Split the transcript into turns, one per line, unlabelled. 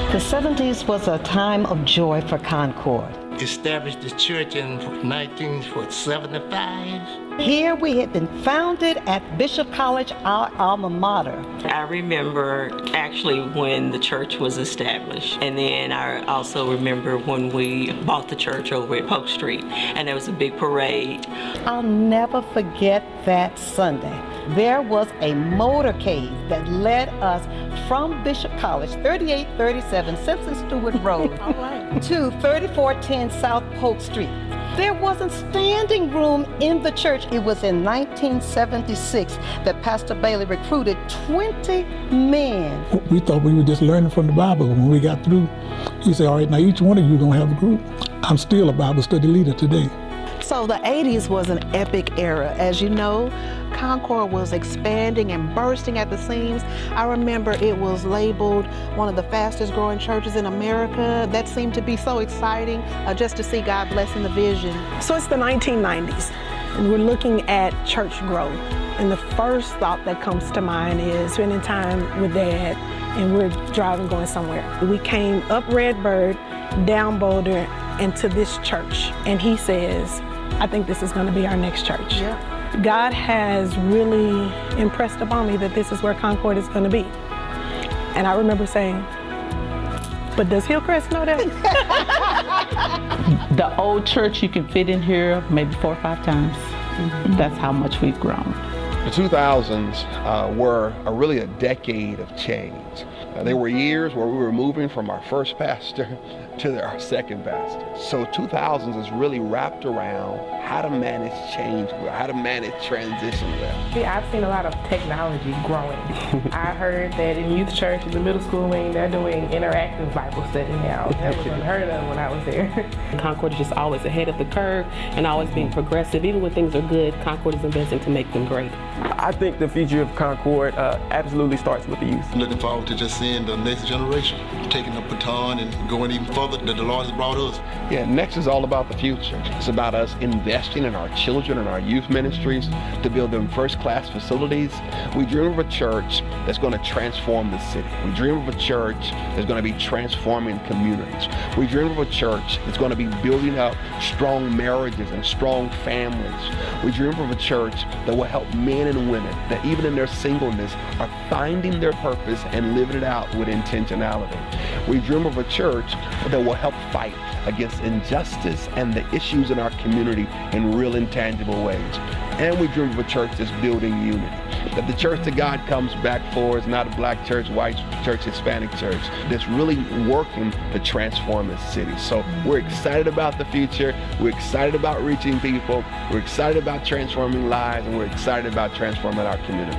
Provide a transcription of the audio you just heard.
The 70s was a time of joy for Concord.
Established the church in 1975.
Here we had been founded at Bishop College, our alma mater.
I remember actually when the church was established, and then I also remember when we bought the church over at Polk Street, and there was a big parade.
I'll never forget that Sunday. There was a motorcade that led us from Bishop College, 3837 Simpson Stewart Road, to 3410 South Polk Street. There wasn't standing room in the church. It was in 1976 that Pastor Bailey recruited 20 men.
We thought we were just learning from the Bible. When we got through, he said, all right, now each one of you are going to have a group. I'm still a Bible study leader today.
So the 80s was an epic era. As you know, Concord was expanding and bursting at the seams. I remember it was labeled one of the fastest growing churches in America. That seemed to be so exciting just to see God blessing the vision.
So it's the 1990s, and we're looking at church growth. And the first thought that comes to mind is spending time with Dad, and we're driving going somewhere. We came up Redbird, down Boulder, into this church, and he says, I think this is going to be our next church.
Yeah.
God has really impressed upon me that this is where Concord is going to be. And I remember saying, but does Hillcrest know that?
The old church, you can fit in here maybe 4 or 5 times. That's how much we've grown.
The 2000s were really a decade of change. There were years where we were moving from our first pastor to our second pastor. So 2000s is really wrapped around how to manage change well, how to manage transition well.
Yeah, I've seen a lot of technology growing. I heard that in youth church, in the middle school wing, they're doing interactive Bible study now. That was unheard of when I was there.
Concord is just always ahead of the curve and always being progressive. Even when things are good, Concord is investing to make them great.
I think the future of Concord absolutely starts with the youth.
I'm looking forward to just seeing the next generation taking the baton and going even further that the Lord has brought us.
Yeah, next is all about the future. It's about us investing in our children and our youth ministries to build them first-class facilities. We dream of a church that's going to transform the city. We dream of a church that's going to be transforming communities. We dream of a church that's going to be building up strong marriages and strong families. We dream of a church that will help men and women that even in their singleness are finding their purpose and living it out with intentionality. We dream of a church that will help fight against injustice and the issues in our community in real intangible ways. And we dream of a church that's building unity. That the church that God comes back for is not a black church, white church, Hispanic church, that's really working to transform this city. So we're excited about the future. We're excited about reaching people. We're excited about transforming lives, and we're excited about transforming our community.